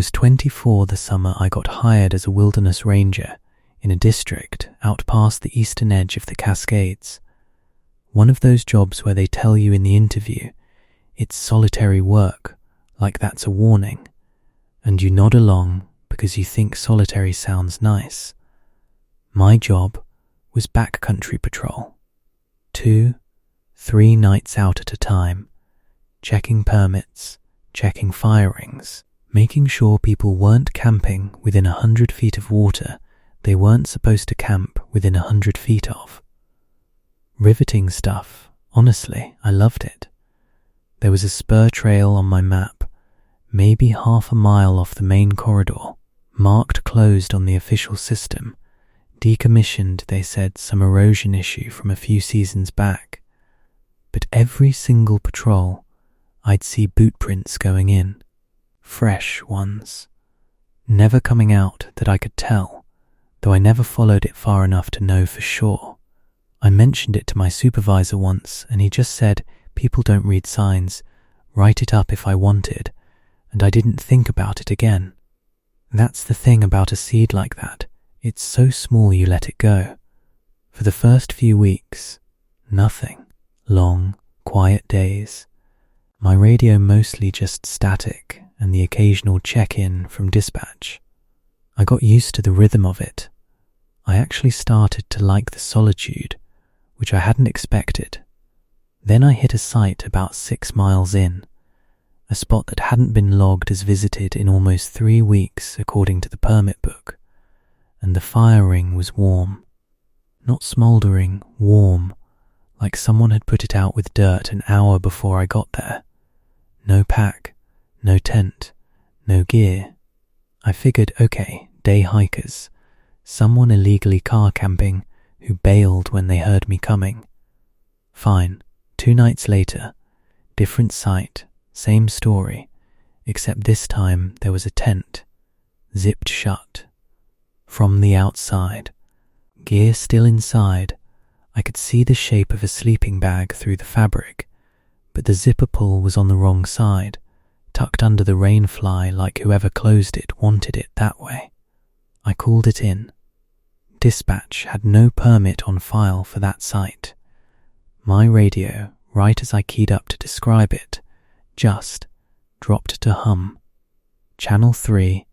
was 24 the summer I got hired as a wilderness ranger in a district out past the eastern edge of the Cascades. One of those jobs where they tell you in the interview it's solitary work, like that's a warning, and you nod along because you think solitary sounds nice. My job was backcountry patrol. 2-3 nights out at a time, checking permits, checking firings, making sure people weren't camping within 100 feet of water they weren't supposed to camp within 100 feet of. Riveting stuff, honestly, I loved it. There was a spur trail on my map, maybe half a mile off the main corridor, marked closed on the official system, decommissioned, they said, some erosion issue from a few seasons back. But every single patrol, I'd see boot prints going in, fresh ones, never coming out that I could tell, though I never followed it far enough to know for sure. I mentioned it to my supervisor once, and he just said, people don't read signs, write it up if I wanted, and I didn't think about it again. That's the thing about a seed like that, it's so small you let it go. For the first few weeks, nothing. Long, quiet days. My radio mostly just static and the occasional check-in from dispatch. I got used to the rhythm of it. I actually started to like the solitude, which I hadn't expected. Then I hit a site about 6 miles in, a spot that hadn't been logged as visited in almost 3 weeks according to the permit book, and the fire ring was warm. Not smouldering, warm, like someone had put it out with dirt an hour before I got there. No pack, no tent, no gear. I figured, okay, day hikers, someone illegally car camping who bailed when they heard me coming. Fine, 2 nights later, different site, same story, except this time there was a tent, zipped shut. From the outside, gear still inside, I could see the shape of a sleeping bag through the fabric, but the zipper pull was on the wrong side, tucked under the rain fly like whoever closed it wanted it that way. I called it in. Dispatch had no permit on file for that site. My radio, right as I keyed up to describe it, just dropped to hum. Channel 3,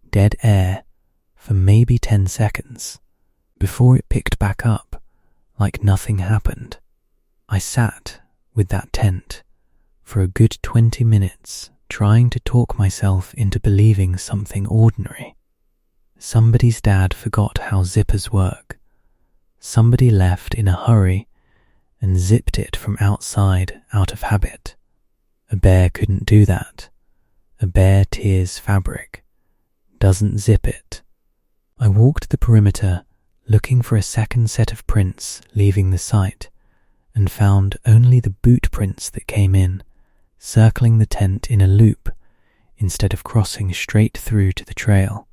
dead air, for maybe 10 seconds, before it picked back up, like nothing happened. I sat with that tent for a good 20 minutes, trying to talk myself into believing something ordinary. Somebody's dad forgot how zippers work. Somebody left in a hurry and zipped it from outside out of habit. A bear couldn't do that. A bear tears fabric, doesn't zip it. I walked the perimeter looking for a second set of prints leaving the site, and found only the boot prints that came in, circling the tent in a loop instead of crossing straight through to the trail,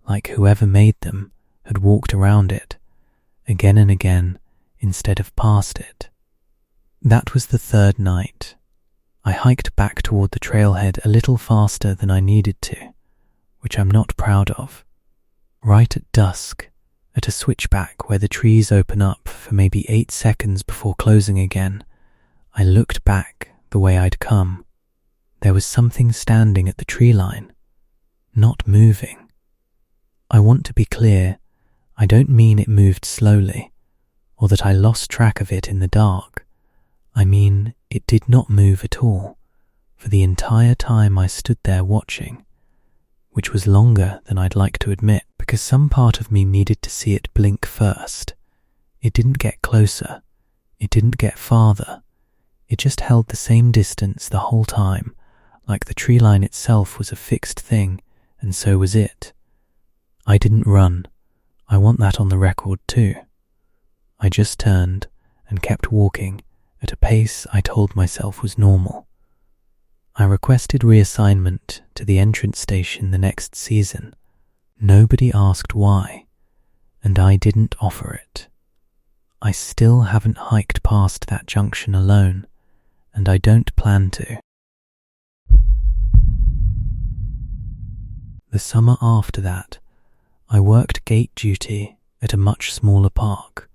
like whoever made them had walked around it, again and again, instead of past it. That was the 3rd night. I hiked back toward the trailhead a little faster than I needed to, which I'm not proud of. Right at dusk, at a switchback where the trees open up for maybe 8 seconds before closing again, I looked back the way I'd come. There was something standing at the tree line, not moving. I want to be clear, I don't mean it moved slowly, or that I lost track of it in the dark. I mean, it did not move at all, for the entire time I stood there watching, which was longer than I'd like to admit, because some part of me needed to see it blink first. It didn't get closer, it didn't get farther, it just held the same distance the whole time, like the tree line itself was a fixed thing, and so was it. I didn't run, I want that on the record too. I just turned and kept walking at a pace I told myself was normal. I requested reassignment to the entrance station the next season. Nobody asked why, and I didn't offer it. I still haven't hiked past that junction alone, and I don't plan to. The summer after that, I worked gate duty at a much smaller park,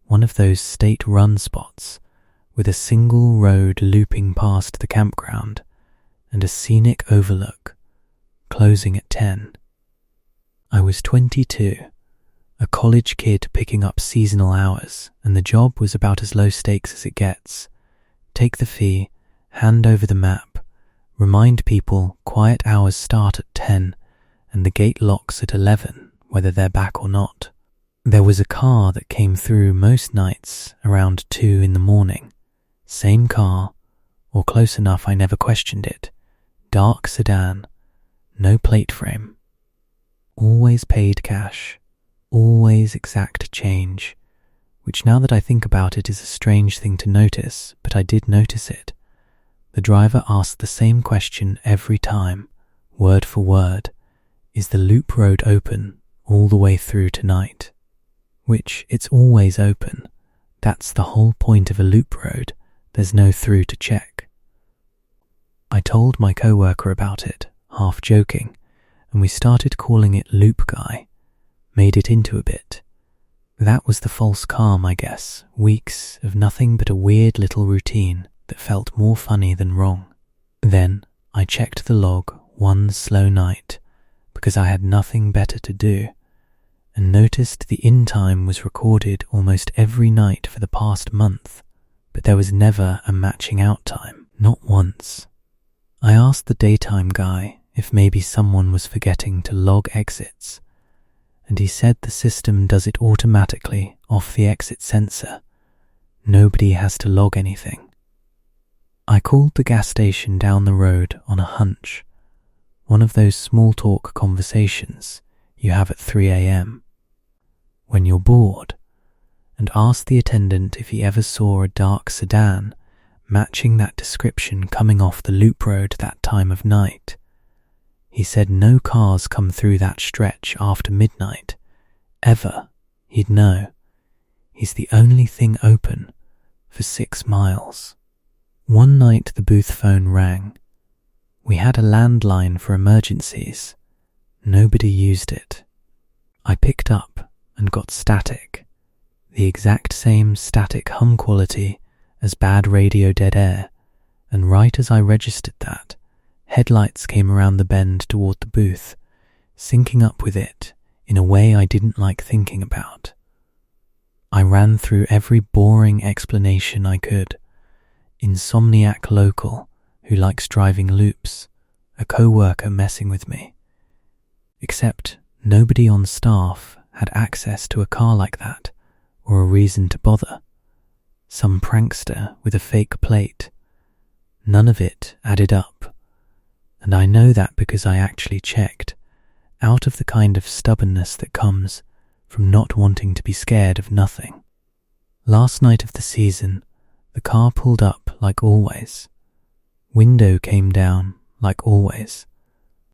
one of those state-run spots with a single road looping past the campground and a scenic overlook, closing at 10. I was 22, a college kid picking up seasonal hours, and the job was about as low stakes as it gets. Take the fee, hand over the map, remind people quiet hours start at 10 and the gate locks at 11, whether they're back or not. There was a car that came through most nights around 2 in the morning. Same car, or close enough I never questioned it. Dark sedan, no plate frame. Always paid cash, always exact change, which now that I think about it is a strange thing to notice, but I did notice it. The driver asked the same question every time, word for word. Is the loop road open all the way through tonight? Which, it's always open. That's the whole point of a loop road. There's no through to check. I told my co-worker about it, half joking, and we started calling it Loop Guy. Made it into a bit. That was the false calm, I guess. Weeks of nothing but a weird little routine that felt more funny than wrong. Then I checked the log one slow night, because I had nothing better to do, and noticed the in time was recorded almost every night for the past month, but there was never a matching out time, not once. I asked the daytime guy if maybe someone was forgetting to log exits, and he said the system does it automatically off the exit sensor. Nobody has to log anything. I called the gas station down the road on a hunch, one of those small talk conversations you have at 3 a.m. when you're bored, and asked the attendant if he ever saw a dark sedan matching that description coming off the loop road that time of night. He said no cars come through that stretch after midnight. Ever, he'd know. He's the only thing open for 6 miles. One night the booth phone rang. We had a landline for emergencies. Nobody used it. I picked up and got static, the exact same static hum quality as bad radio dead air, and right as I registered that, headlights came around the bend toward the booth, syncing up with it in a way I didn't like thinking about. I ran through every boring explanation I could. Insomniac local who likes driving loops, a co-worker messing with me. Except nobody on staff had access to a car like that, or a reason to bother. Some prankster with a fake plate. None of it added up, and I know that because I actually checked, out of the kind of stubbornness that comes from not wanting to be scared of nothing. Last night of the season, the car pulled up like always. Window came down like always.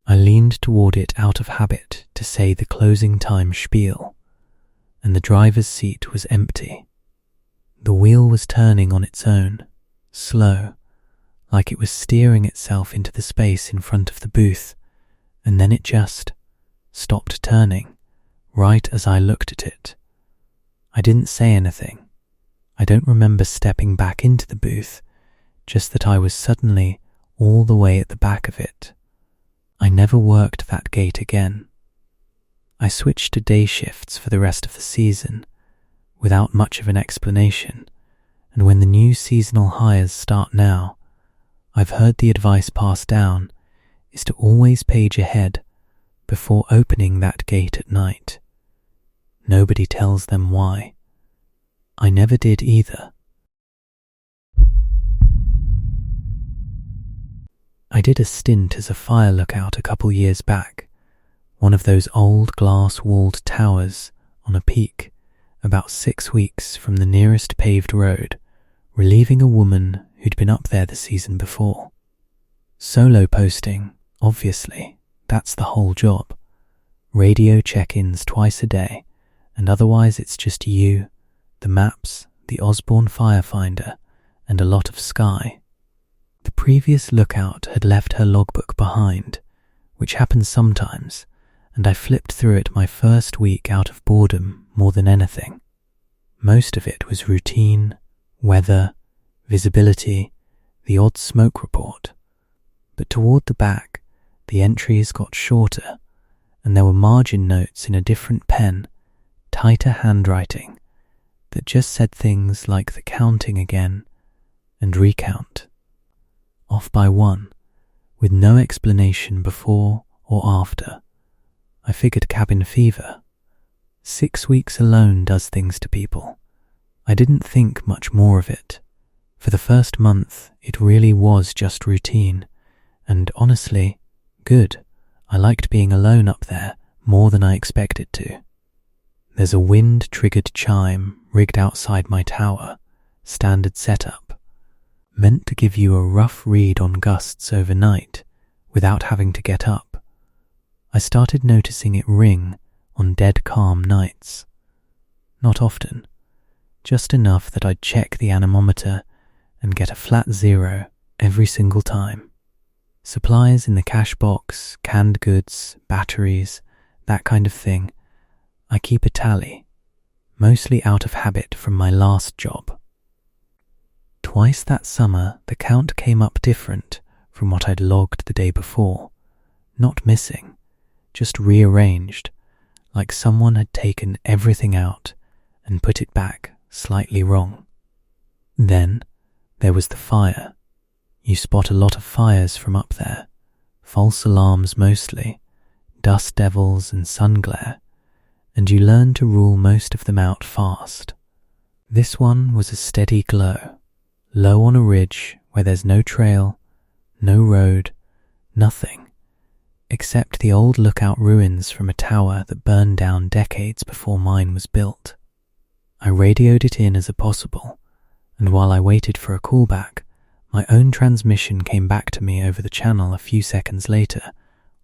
I leaned toward it out of habit to say the closing time spiel, and the driver's seat was empty. The wheel was turning on its own, slow, like it was steering itself into the space in front of the booth, and then it just stopped turning, right as I looked at it. I didn't say anything. I don't remember stepping back into the booth, just that I was suddenly all the way at the back of it. I never worked that gate again. I switched to day shifts for the rest of the season, without much of an explanation, and when the new seasonal hires start now, I've heard the advice passed down is to always page ahead before opening that gate at night. Nobody tells them why. I never did either. I did a stint as a fire lookout a couple years back, one of those old glass-walled towers on a peak, about 6 weeks from the nearest paved road, relieving a woman who'd been up there the season before. Solo posting, obviously, that's the whole job. Radio check-ins twice a day, and otherwise it's just you, the maps, the Osborne Firefinder, and a lot of sky. The previous lookout had left her logbook behind, which happens sometimes, and I flipped through it my first week out of boredom more than anything. Most of it was routine, weather, visibility, the odd smoke report. But toward the back, the entries got shorter, and there were margin notes in a different pen, tighter handwriting, that just said things like the counting again and recount. Off by one, with no explanation before or after. I figured cabin fever. 6 weeks alone does things to people. I didn't think much more of it. For the first month, it really was just routine, and honestly, good. I liked being alone up there more than I expected to. There's a wind-triggered chime rigged outside my tower, standard setup, meant to give you a rough read on gusts overnight without having to get up. I started noticing it ring on dead calm nights. Not often, just enough that I'd check the anemometer and get a flat 0 every single time. Supplies in the cash box, canned goods, batteries, that kind of thing. I keep a tally, mostly out of habit from my last job. Twice that summer, the count came up different from what I'd logged the day before. Not missing, just rearranged, like someone had taken everything out and put it back slightly wrong. Then there was the fire. You spot a lot of fires from up there, false alarms mostly, dust devils and sun glare, and you learn to rule most of them out fast. This one was a steady glow, low on a ridge where there's no trail, no road, nothing, except the old lookout ruins from a tower that burned down decades before mine was built. I radioed it in as a possible, and while I waited for a callback, my own transmission came back to me over the channel a few seconds later,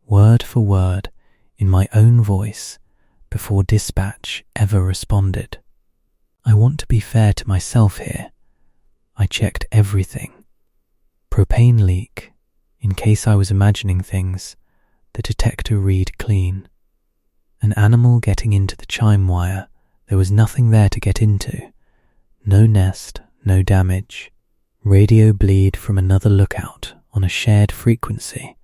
word for word, in my own voice, before dispatch ever responded. I want to be fair to myself here. I checked everything. Propane leak, in case I was imagining things, the detector read clean. An animal getting into the chime wire, there was nothing there to get into. No nest, no damage. Radio bleed from another lookout on a shared frequency.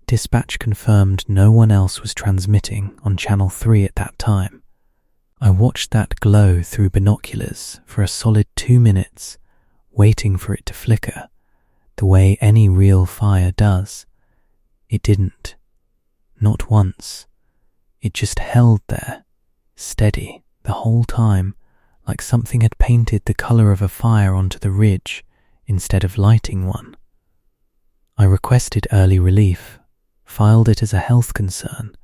Dispatch confirmed no one else was transmitting on Channel 3 at that time. I watched that glow through binoculars for a solid 2 minutes, waiting for it to flicker, the way any real fire does. It didn't. Not once. It just held there, steady, the whole time, like something had painted the colour of a fire onto the ridge instead of lighting one. I requested early relief, filed it as a health concern,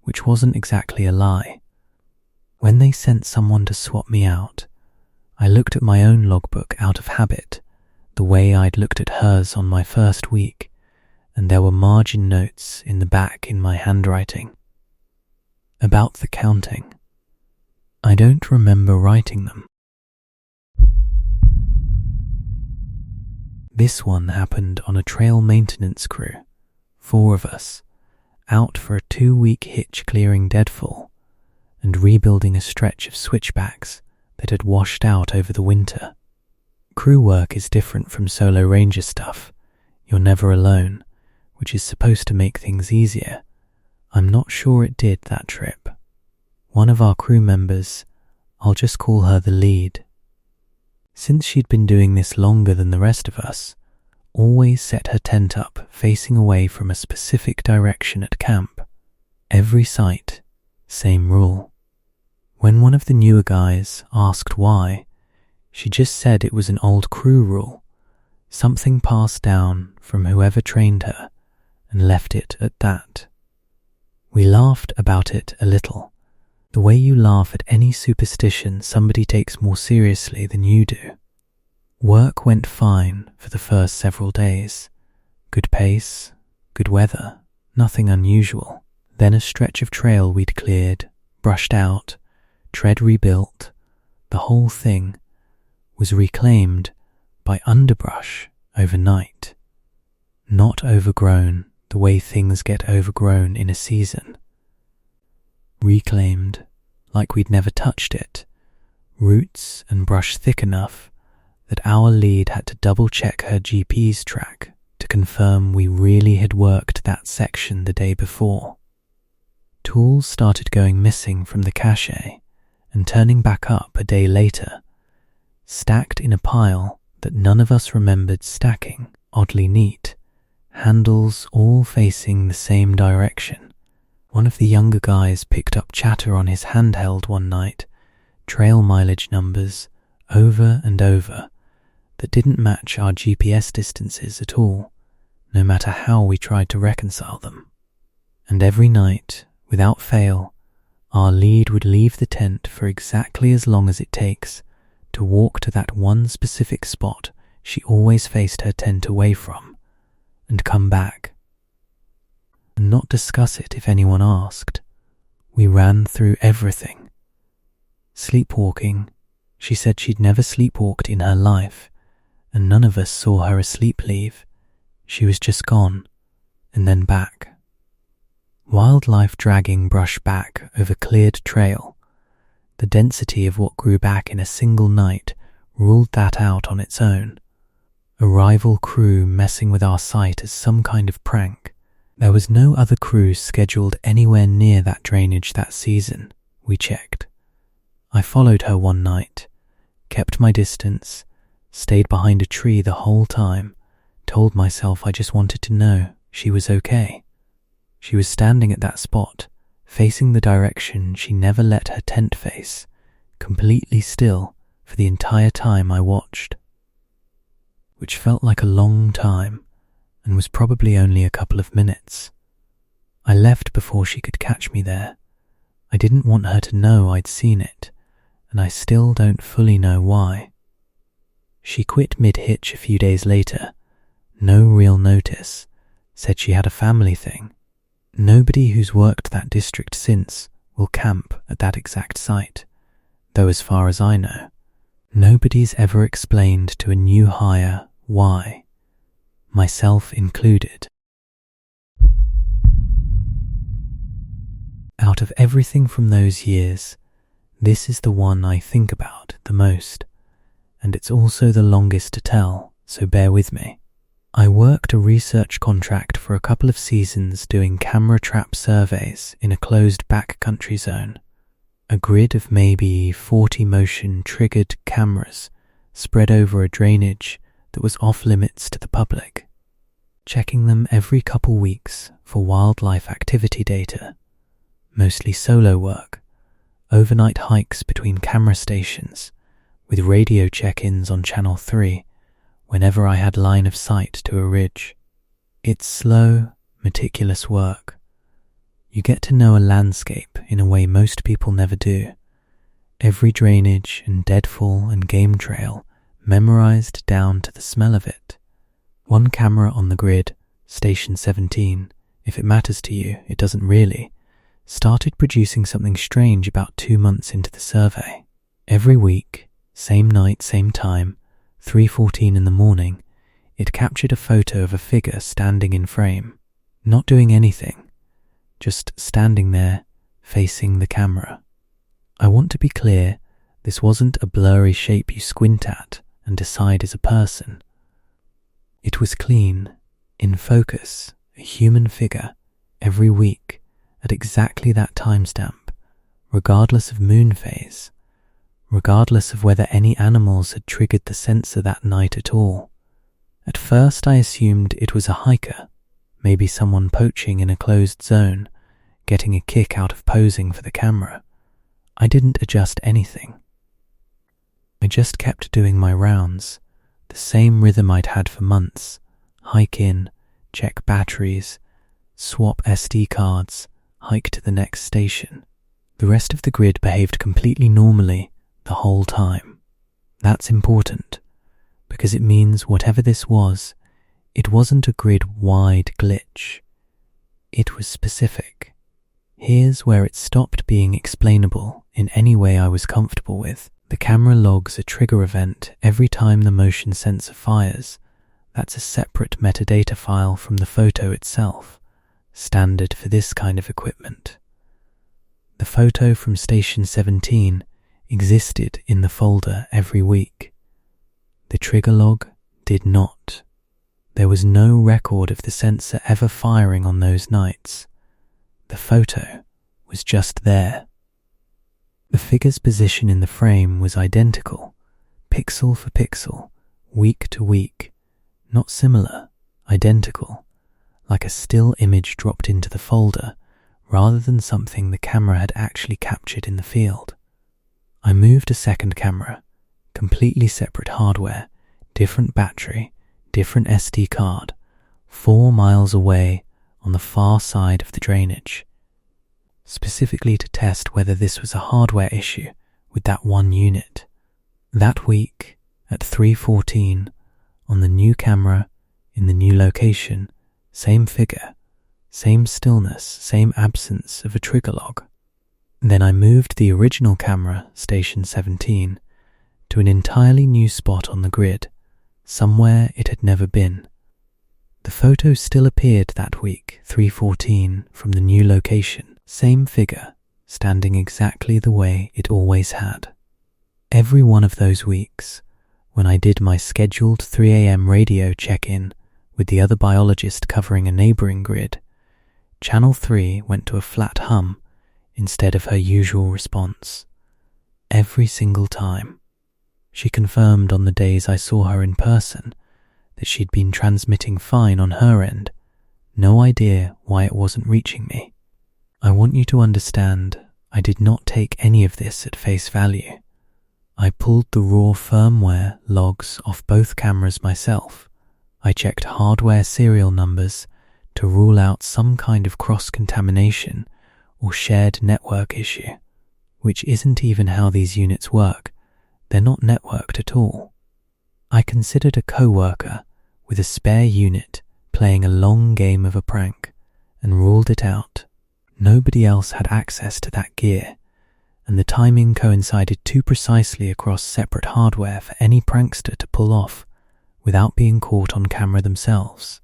which wasn't exactly a lie. When they sent someone to swap me out, I looked at my own logbook out of habit, the way I'd looked at hers on my first week, and there were margin notes in the back in my handwriting. About the counting. I don't remember writing them. This one happened on a trail maintenance crew, 4 of us, out for a 2-week hitch clearing deadfall and rebuilding a stretch of switchbacks that had washed out over the winter. Crew work is different from solo ranger stuff. You're never alone, which is supposed to make things easier. I'm not sure it did that trip. One of our crew members, I'll just call her the lead, since she'd been doing this longer than the rest of us, always set her tent up facing away from a specific direction at camp. Every site, same rule. When one of the newer guys asked why, she just said it was an old crew rule, something passed down from whoever trained her, and left it at that. We laughed about it a little, the way you laugh at any superstition somebody takes more seriously than you do. Work went fine for the first several days. Good pace, good weather, nothing unusual. Then a stretch of trail we'd cleared, brushed out, tread rebuilt, the whole thing was reclaimed by underbrush overnight. Not overgrown the way things get overgrown in a season. Reclaimed, like we'd never touched it, roots and brush thick enough that our lead had to double-check her GP's track to confirm we really had worked that section the day before. Tools started going missing from the cache and turning back up a day later, stacked in a pile that none of us remembered stacking, oddly neat, handles all facing the same direction. One of the younger guys picked up chatter on his handheld one night, trail mileage numbers over and over that didn't match our GPS distances at all, no matter how we tried to reconcile them. And every night, without fail, our lead would leave the tent for exactly as long as it takes to walk to that one specific spot she always faced her tent away from, and come back. And not discuss it if anyone asked. We ran through everything. Sleepwalking, she said she'd never sleepwalked in her life, and none of us saw her asleep leave. She was just gone, and then back. Wildlife dragging brush back over cleared trail. The density of what grew back in a single night ruled that out on its own. A rival crew messing with our site as some kind of prank. There was no other crew scheduled anywhere near that drainage that season, we checked. I followed her one night, kept my distance, stayed behind a tree the whole time, told myself I just wanted to know she was okay. She was standing at that spot, facing the direction she never let her tent face, completely still for the entire time I watched. Which felt like a long time, and was probably only a couple of minutes. I left before she could catch me there. I didn't want her to know I'd seen it, and I still don't fully know why. She quit mid-hitch a few days later, no real notice, said she had a family thing. Nobody who's worked that district since will camp at that exact site, though as far as I know, nobody's ever explained to a new hire why, myself included. Out of everything from those years, this is the one I think about the most, and it's also the longest to tell, so bear with me. I worked a research contract for a couple of seasons doing camera trap surveys in a closed backcountry zone, a grid of maybe 40 motion-triggered cameras spread over a drainage that was off-limits to the public, checking them every couple weeks for wildlife activity data, mostly solo work, overnight hikes between camera stations, with radio check-ins on Channel 3, whenever I had line of sight to a ridge. It's slow, meticulous work. You get to know a landscape in a way most people never do. Every drainage and deadfall and game trail memorized down to the smell of it. One camera on the grid, Station 17, if it matters to you, it doesn't really, started producing something strange about 2 months into the survey. Every week, same night, same time, 3:14 in the morning, it captured a photo of a figure standing in frame, not doing anything, just standing there, facing the camera. I want to be clear, this wasn't a blurry shape you squint at and decide is a person. It was clean, in focus, a human figure, every week, at exactly that timestamp, regardless of moon phase, regardless of whether any animals had triggered the sensor that night at all. At first I assumed it was a hiker, maybe someone poaching in a closed zone, getting a kick out of posing for the camera. I didn't adjust anything. I just kept doing my rounds, the same rhythm I'd had for months, hike in, check batteries, swap SD cards, hike to the next station. The rest of the grid behaved completely normally the whole time. That's important, because it means whatever this was, it wasn't a grid-wide glitch. It was specific. Here's where it stopped being explainable in any way I was comfortable with. The camera logs a trigger event every time the motion sensor fires. That's a separate metadata file from the photo itself, standard for this kind of equipment. The photo from Station 17 existed in the folder every week. The trigger log did not. There was no record of the sensor ever firing on those nights. The photo was just there. The figure's position in the frame was identical, pixel for pixel, week to week, not similar, identical, like a still image dropped into the folder rather than something the camera had actually captured in the field. I moved a second camera, completely separate hardware, different battery, different SD card, 4 miles away on the far side of the drainage, specifically to test whether this was a hardware issue with that one unit. That week, at 3:14, on the new camera, in the new location, same figure, same stillness, same absence of a trigger log. Then I moved the original camera, Station 17, to an entirely new spot on the grid, somewhere it had never been. The photo still appeared that week, 3:14, from the new location, same figure, standing exactly the way it always had. Every one of those weeks, when I did my scheduled 3 a.m. radio check-in with the other biologist covering a neighbouring grid, Channel 3 went to a flat hum instead of her usual response. Every single time. She confirmed on the days I saw her in person that she'd been transmitting fine on her end, no idea why it wasn't reaching me. I want you to understand, I did not take any of this at face value. I pulled the raw firmware logs off both cameras myself. I checked hardware serial numbers to rule out some kind of cross-contamination or shared network issue, which isn't even how these units work. They're not networked at all. I considered a co-worker with a spare unit playing a long game of a prank and ruled it out. Nobody else had access to that gear, and the timing coincided too precisely across separate hardware for any prankster to pull off without being caught on camera themselves.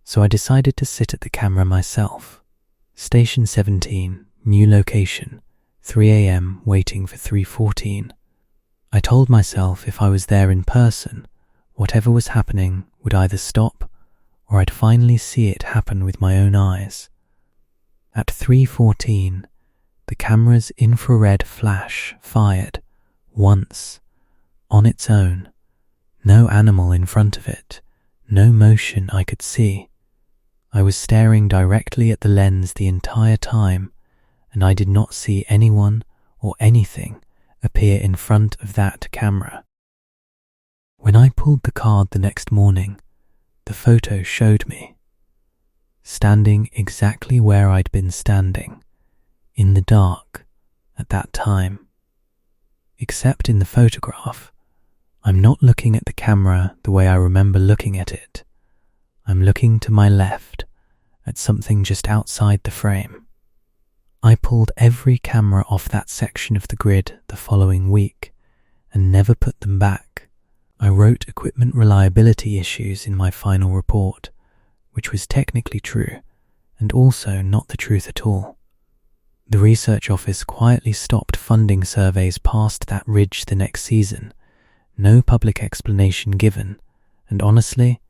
So I decided to sit at the camera myself. Station 17, new location, 3 a.m. waiting for 3:14. I told myself if I was there in person, whatever was happening would either stop or I'd finally see it happen with my own eyes. At 3:14, the camera's infrared flash fired, once, on its own. No animal in front of it, no motion I could see. I was staring directly at the lens the entire time, and I did not see anyone or anything appear in front of that camera. When I pulled the card the next morning, the photo showed me, standing exactly where I'd been standing, in the dark, at that time. Except in the photograph, I'm not looking at the camera the way I remember looking at it. I'm looking to my left, at something just outside the frame. I pulled every camera off that section of the grid the following week, and never put them back. I wrote equipment reliability issues in my final report, which was technically true, and also not the truth at all. The research office quietly stopped funding surveys past that ridge the next season, no public explanation given, and honestly,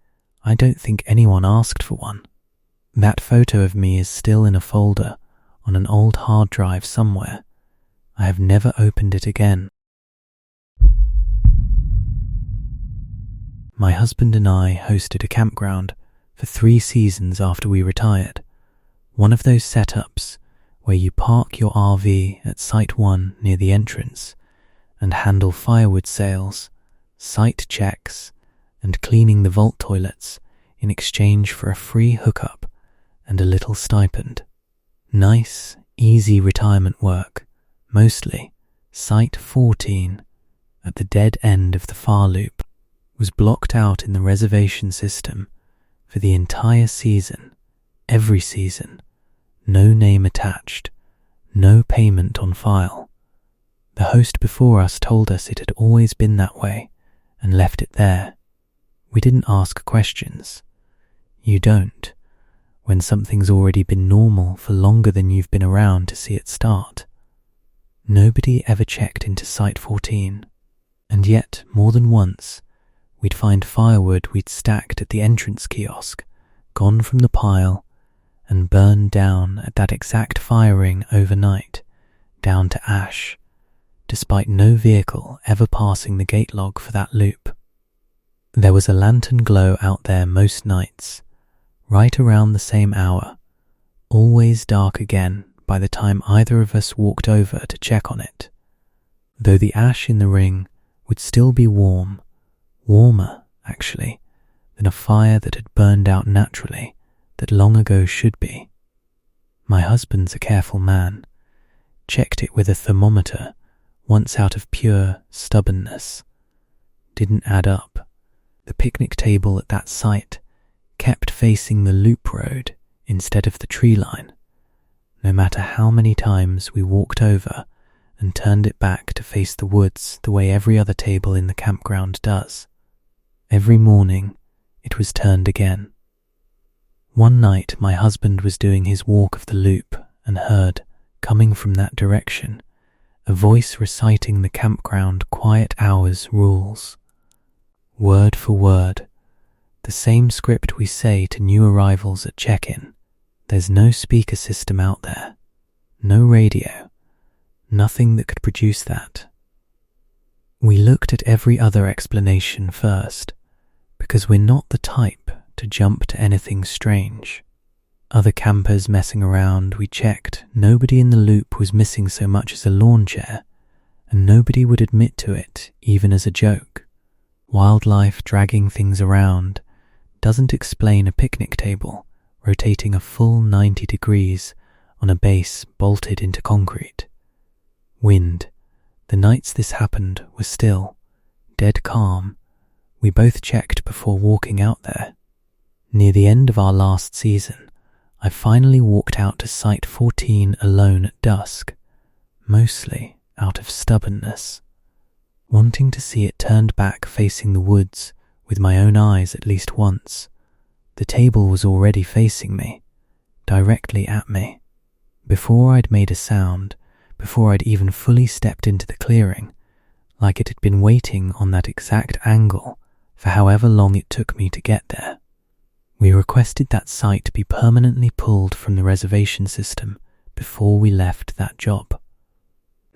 I don't think anyone asked for one. That photo of me is still in a folder on an old hard drive somewhere. I have never opened it again. My husband and I hosted a campground for 3 seasons after we retired. One of those setups where you park your RV at Site 1 near the entrance and handle firewood sales, site checks, and cleaning the vault toilets in exchange for a free hookup and a little stipend. Nice, easy retirement work, mostly. Site 14, at the dead end of the far loop, was blocked out in the reservation system for the entire season, every season, no name attached, no payment on file. The host before us told us it had always been that way and left it there. We didn't ask questions. You don't. when something's already been normal for longer than you've been around to see it start. Nobody ever checked into Site 14, and yet more than once we'd find firewood we'd stacked at the entrance kiosk gone from the pile and burned down at that exact firing overnight, down to ash, despite no vehicle ever passing the gate log for that loop. There was a lantern glow out there most nights, right around the same hour, always dark again by the time either of us walked over to check on it, though the ash in the ring would still be warm, warmer, actually, than a fire that had burned out naturally that long ago should be. My husband's a careful man, checked it with a thermometer once out of pure stubbornness. Didn't add up. The picnic table at that site kept facing the loop road instead of the tree line, no matter how many times we walked over and turned it back to face the woods the way every other table in the campground does. Every morning it was turned again. One night my husband was doing his walk of the loop and heard, coming from that direction, a voice reciting the campground quiet hours rules. Word for word, the same script we say to new arrivals at check-in. There's no speaker system out there, no radio, nothing that could produce that. We looked at every other explanation first, because we're not the type to jump to anything strange. Other campers messing around, we checked. Nobody in the loop was missing so much as a lawn chair, and nobody would admit to it, even as a joke. Wildlife dragging things around doesn't explain a picnic table rotating a full 90 degrees on a base bolted into concrete. Wind. The nights this happened were still, dead calm. We both checked before walking out there. Near the end of our last season, I finally walked out to Site 14 alone at dusk, mostly out of stubbornness, wanting to see it turned back facing the woods with my own eyes at least once. The table was already facing me, directly at me. Before I'd made a sound, before I'd even fully stepped into the clearing, like it had been waiting on that exact angle for however long it took me to get there. We requested that site be permanently pulled from the reservation system before we left that job.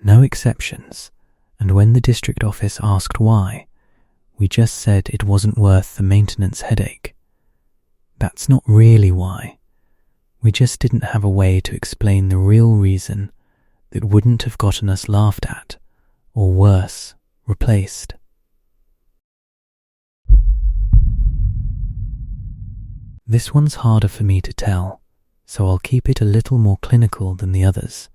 No exceptions, and when the district office asked why, we just said it wasn't worth the maintenance headache. That's not really why. We just didn't have a way to explain the real reason that wouldn't have gotten us laughed at, or worse, replaced. This one's harder for me to tell, so I'll keep it a little more clinical than the others,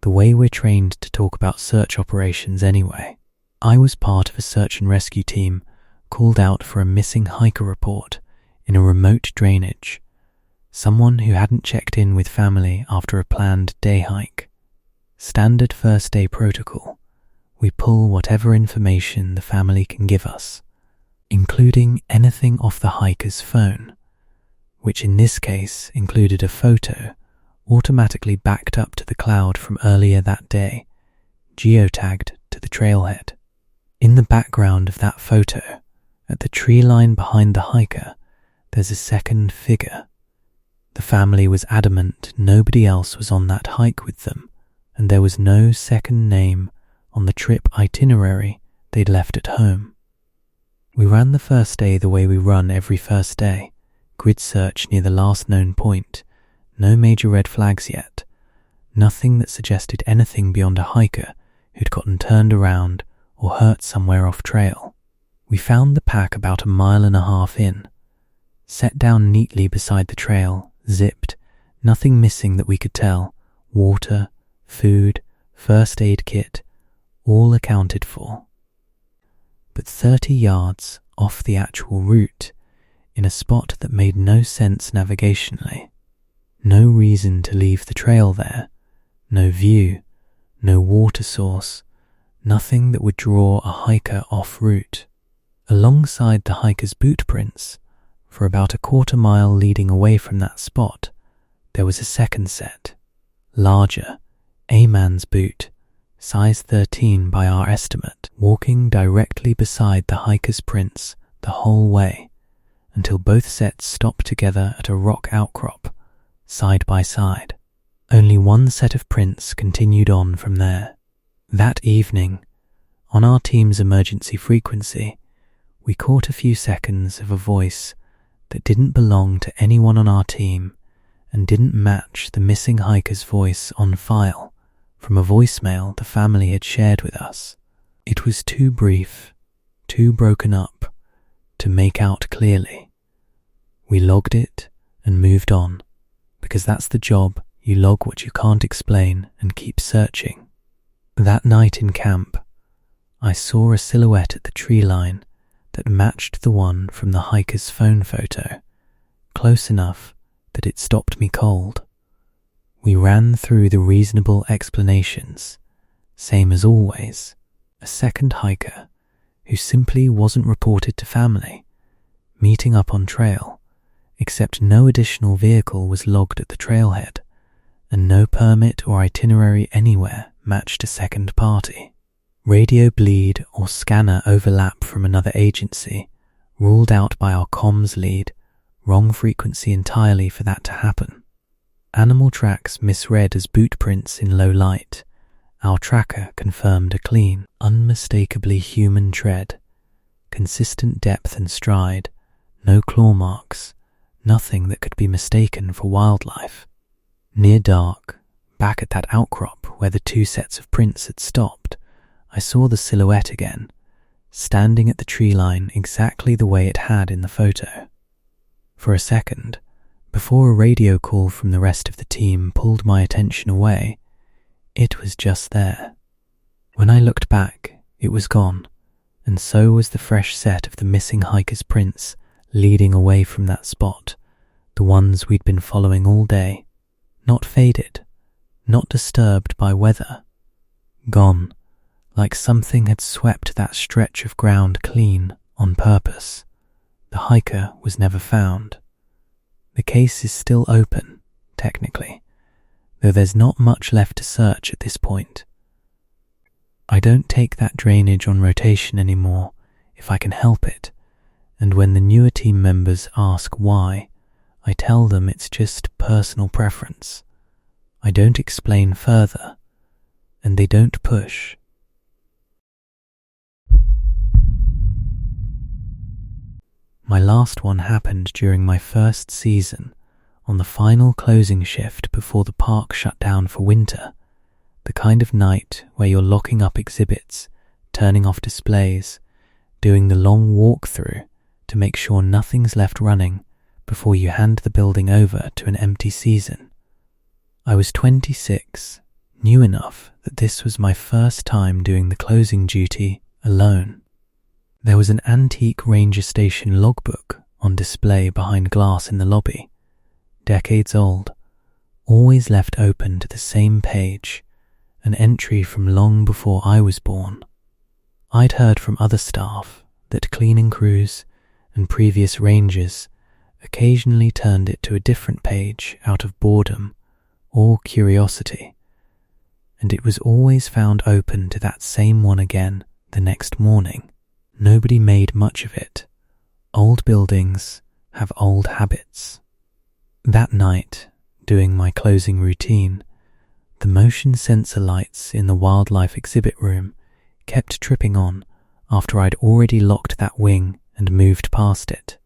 the way we're trained to talk about search operations anyway. I was part of a search and rescue team called out for a missing hiker report in a remote drainage, someone who hadn't checked in with family after a planned day hike. Standard first day protocol, we pull whatever information the family can give us, including anything off the hiker's phone, which in this case included a photo automatically backed up to the cloud from earlier that day, geotagged to the trailhead. In the background of that photo, at the tree line behind the hiker, there's a second figure. The family was adamant nobody else was on that hike with them, and there was no second name on the trip itinerary they'd left at home. We ran the first day the way we run every first day, grid search near the last known point, no major red flags yet, nothing that suggested anything beyond a hiker who'd gotten turned around or hurt somewhere off trail. We found the pack about 1.5 miles in, set down neatly beside the trail, zipped, nothing missing that we could tell, water, food, first aid kit, all accounted for. But 30 yards off the actual route, in a spot that made no sense navigationally, no reason to leave the trail there, no view, no water source, nothing that would draw a hiker off route. Alongside the hiker's boot prints, For about a quarter mile leading away from that spot, there was a second set, larger, a man's boot, size 13 by our estimate, walking directly beside the hiker's prints the whole way until both sets stopped together at a rock outcrop, side by side. Only one set of prints continued on from there. That evening, on our team's emergency frequency, we caught a few seconds of a voice that didn't belong to anyone on our team and didn't match the missing hiker's voice on file from a voicemail the family had shared with us. It was too brief, too broken up to make out clearly. We logged it and moved on, because that's the job. You log what you can't explain and keep searching. That night in camp, I saw a silhouette at the tree line that matched the one from the hiker's phone photo, close enough that it stopped me cold. We ran through the reasonable explanations, same as always, a second hiker who simply wasn't reported to family, meeting up on trail, except no additional vehicle was logged at the trailhead, and no permit or itinerary anywhere matched a second party. Radio bleed or scanner overlap from another agency, ruled out by our comms lead, wrong frequency entirely for that to happen. Animal tracks misread as boot prints in low light. Our tracker confirmed a clean, unmistakably human tread, consistent depth and stride, no claw marks, nothing that could be mistaken for wildlife. Near dark, back at that outcrop where the two sets of prints had stopped, I saw the silhouette again, standing at the tree line exactly the way it had in the photo. For a second, before a radio call from the rest of the team pulled my attention away, it was just there. When I looked back, it was gone, and so was the fresh set of the missing hiker's prints leading away from that spot, the ones we'd been following all day. Not faded, not disturbed by weather. Gone, like something had swept that stretch of ground clean on purpose. The hiker was never found. The case is still open, technically, though there's not much left to search at this point. I don't take that drainage on rotation anymore if I can help it, and when the newer team members ask why, I tell them it's just personal preference. I don't explain further, and they don't push. My last one happened during my first season, on the final closing shift before the park shut down for winter, the kind of night where you're locking up exhibits, turning off displays, doing the long walk-through to make sure nothing's left running before you hand the building over to an empty season. I was 26, new enough that this was my first time doing the closing duty alone. There was an antique ranger station logbook on display behind glass in the lobby, decades old, always left open to the same page, an entry from long before I was born. I'd heard from other staff that cleaning crews and previous rangers occasionally turned it to a different page out of boredom or curiosity, and it was always found open to that same one again the next morning. Nobody made much of it. Old buildings have old habits. That night, doing my closing routine, the motion sensor lights in the wildlife exhibit room kept tripping on after I'd already locked that wing and moved past it.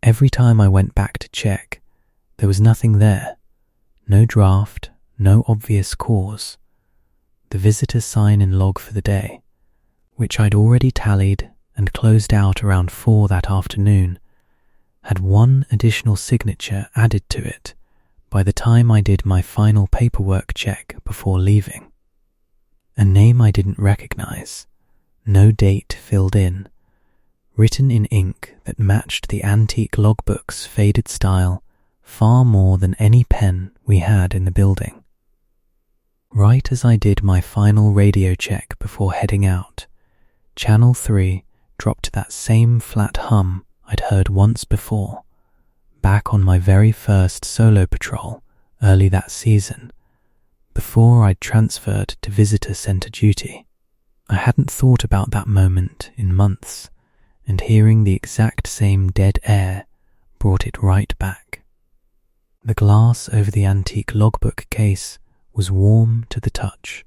Every time I went back to check, there was nothing there. No draft, no obvious cause. The visitor sign-in log for the day, which I'd already tallied and closed out around 4 that afternoon, had one additional signature added to it by the time I did my final paperwork check before leaving. A name I didn't recognize, no date filled in, written in ink that matched the antique logbook's faded style far more than any pen we had in the building. Right as I did my final radio check before heading out, Channel 3 dropped that same flat hum I'd heard once before, back on my very first solo patrol early that season, before I'd transferred to visitor center duty. I hadn't thought about that moment in months, and hearing the exact same dead air brought it right back. The glass over the antique logbook case was warm to the touch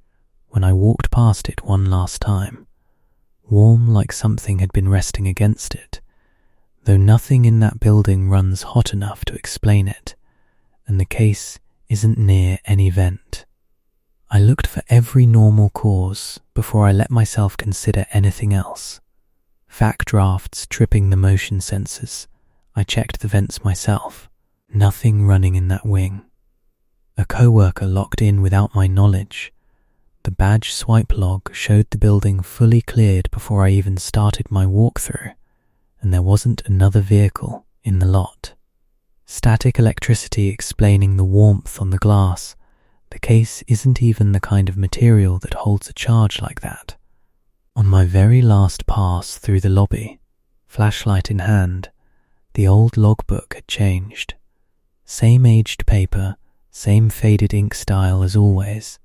when I walked past it one last time, warm like something had been resting against it, though nothing in that building runs hot enough to explain it, and the case isn't near any vent. I looked for every normal cause before I let myself consider anything else. Vac drafts tripping the motion sensors. I checked the vents myself. Nothing running in that wing. A co-worker locked in without my knowledge. The badge swipe log showed the building fully cleared before I even started my walkthrough, and there wasn't another vehicle in the lot. Static electricity explaining the warmth on the glass. The case isn't even the kind of material that holds a charge like that. On my very last pass through the lobby, flashlight in hand, the old logbook had changed. Same aged paper, same faded ink style as always,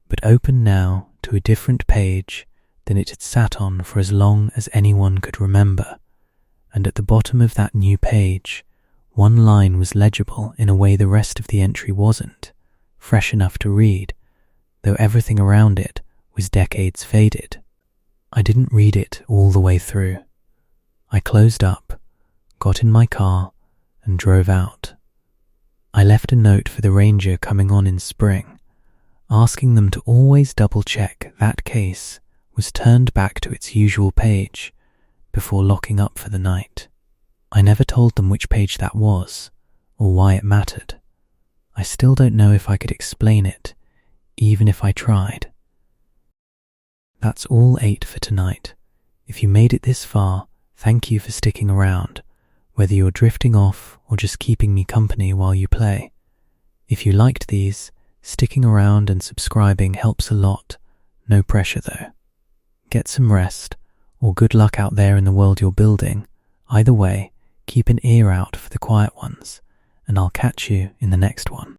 but open now to a different page than it had sat on for as long as anyone could remember, and at the bottom of that new page, one line was legible in a way the rest of the entry wasn't, fresh enough to read, though everything around it was decades faded. I didn't read it all the way through. I closed up, got in my car, and drove out. I left a note for the ranger coming on in spring, asking them to always double-check that case was turned back to its usual page before locking up for the night. I never told them which page that was, or why it mattered. I still don't know if I could explain it, even if I tried. That's all 8 for tonight. If you made it this far, thank you for sticking around, whether you're drifting off or just keeping me company while you play. If you liked these, sticking around and subscribing helps a lot. No pressure though. Get some rest, or good luck out there in the world you're building. Either way, keep an ear out for the quiet ones, and I'll catch you in the next one.